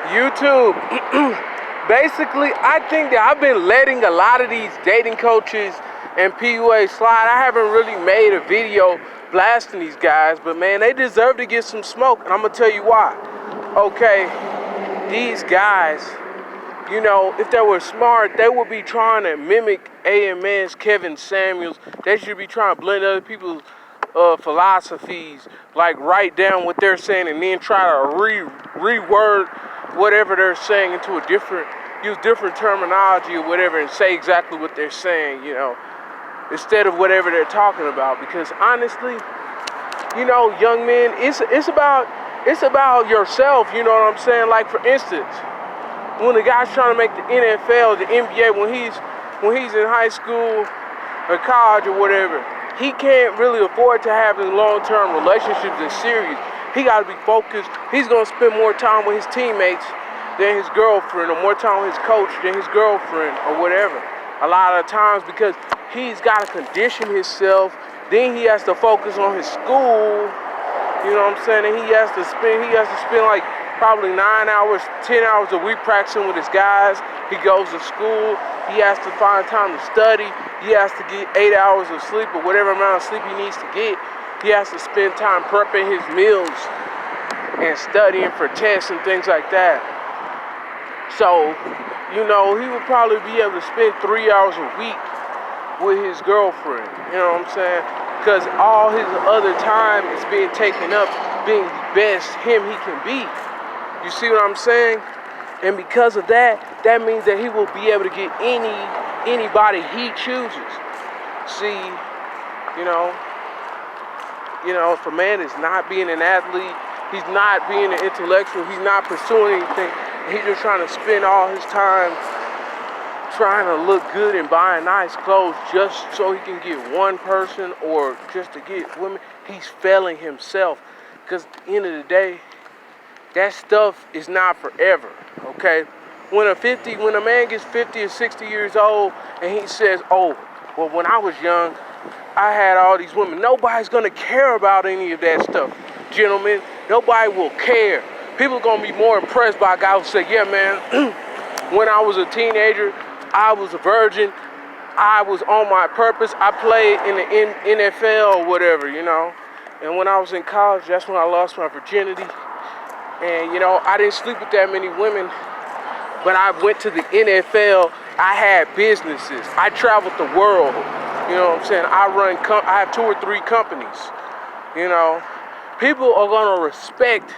YouTube. Basically, I think that I've been letting a lot of these dating coaches and PUAs slide. I haven't really made a video blasting these guys, but man, they deserve to get some smoke, and I'm gonna tell you why. Okay, these guys, you know, if they were smart, they would be trying to mimic AMN's Kevin Samuels. They should be trying to blend other people's philosophies, like write down what they're saying and then try to reword whatever they're saying into a use different terminology or whatever and say exactly what they're saying, you know, instead of whatever they're talking about. Because honestly, you know, young men, it's about yourself, you know what I'm saying? Like for instance, when the guy's trying to make the NFL, the NBA, when he's in high school or college or whatever, he can't really afford to have long-term relationships and serious. He got to be focused. He's going to spend more time with his teammates than his girlfriend, or more time with his coach than his girlfriend, or whatever. A lot of times because he's got to condition himself. Then he has to focus on his school. You know what I'm saying? And he has to spend like probably 9 hours, 10 hours a week practicing with his guys. He goes to school. He has to find time to study. He has to get 8 hours of sleep or whatever amount of sleep he needs to get. He has to spend time prepping his meals and studying for tests and things like that. So, you know, he would probably be able to spend 3 hours a week with his girlfriend. You know what I'm saying? Because all his other time is being taken up being the best him he can be. You see what I'm saying? And because of that, that means that he will be able to get anybody he chooses. See, you know, if a man is not being an athlete, he's not being an intellectual, he's not pursuing anything, he's just trying to spend all his time trying to look good and buying nice clothes just so he can get one person or just to get women, he's failing himself. Because at the end of the day, that stuff is not forever, okay? When a man gets 50 or 60 years old and he says, oh, well, when I was young, I had all these women. Nobody's gonna care about any of that stuff, gentlemen. Nobody will care. People are gonna be more impressed by a guy who say, yeah, man, when I was a teenager, I was a virgin. I was on my purpose. I played in the NFL or whatever, you know. And when I was in college, that's when I lost my virginity. And, you know, I didn't sleep with that many women, but I went to the NFL. I had businesses. I traveled the world. You know what I'm saying? I have 2 or 3 companies. You know, people are going to respect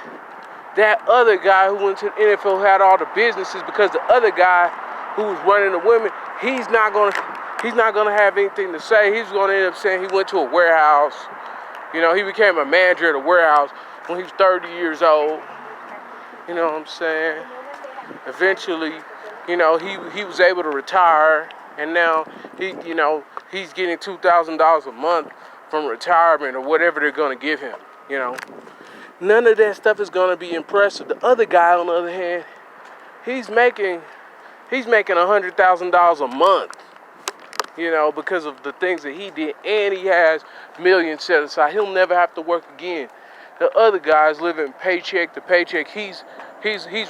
that other guy who went to the NFL, who had all the businesses, because the other guy who was running the women, he's not going to have anything to say. He's going to end up saying he went to a warehouse. You know, he became a manager at a warehouse when he was 30 years old. You know what I'm saying? Eventually, you know, he was able to retire, and now he's getting $2,000 a month from retirement or whatever they're going to give him, you know. None of that stuff is going to be impressive. The other guy, on the other hand, he's making $100,000 a month, you know, because of the things that he did, and he has millions set aside. He'll never have to work again. The other guy's living paycheck to paycheck. He's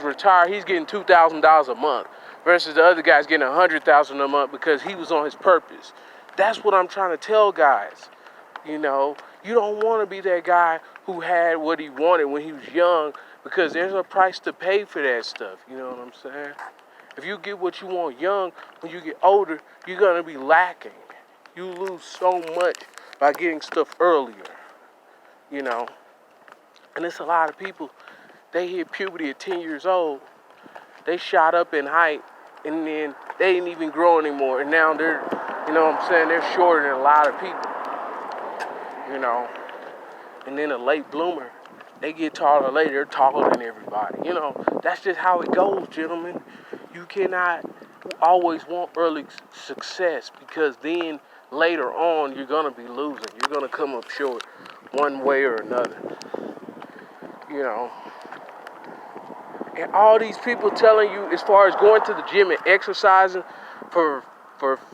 retired. He's getting $2,000 a month, versus the other guy's getting $100,000 a month because he was on his purpose. That's what I'm trying to tell guys. You know, you don't want to be that guy who had what he wanted when he was young, because there's a price to pay for that stuff. You know what I'm saying? If you get what you want young, when you get older, you're going to be lacking. You lose so much by getting stuff earlier, you know. And it's a lot of people, they hit puberty at 10 years old. They shot up in height, and then they didn't even grow anymore. And now they're, you know what I'm saying, they're shorter than a lot of people, you know. And then a late bloomer, they get taller later, they're taller than everybody. You know, that's just how it goes, gentlemen. You cannot always want early success, because then later on you're going to be losing. You're going to come up short one way or another. You know, and all these people telling you, as far as going to the gym and exercising for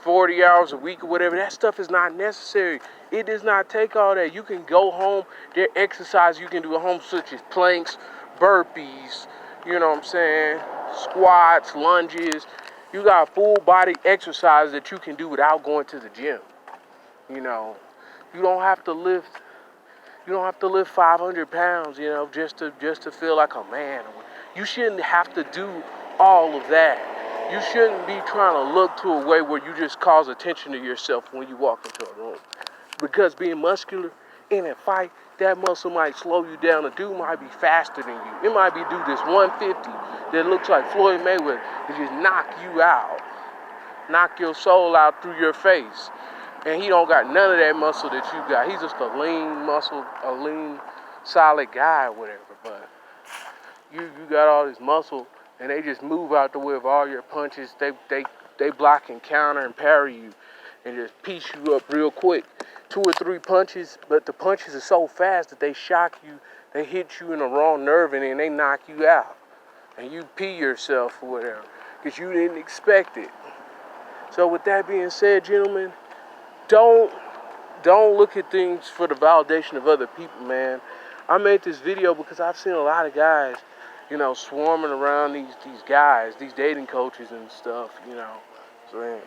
40 hours a week or whatever, that stuff is not necessary. It does not take all that. You can go home, there are exercises you can do at home, such as planks, burpees, you know what I'm saying, squats, lunges. You got full body exercise that you can do without going to the gym. You know, you don't have to lift 500 pounds, you know, just to feel like a man. You shouldn't have to do all of that. You shouldn't be trying to look to a way where you just cause attention to yourself when you walk into a room. Because being muscular in a fight, that muscle might slow you down. A dude might be faster than you. It might be do this 150 that looks like Floyd Mayweather and just knock you out. Knock your soul out through your face. And he don't got none of that muscle that you got. He's just a lean, solid guy or whatever. But you got all this muscle, and they just move out the way of all your punches. They block and counter and parry you and just piece you up real quick. 2 or 3 punches, but the punches are so fast that they shock you. They hit you in the wrong nerve, and then they knock you out. And you pee yourself or whatever because you didn't expect it. So with that being said, gentlemen, don't look at things for the validation of other people, man. I made this video because I've seen a lot of guys, you know, swarming around these guys, these dating coaches and stuff, you know. So, man.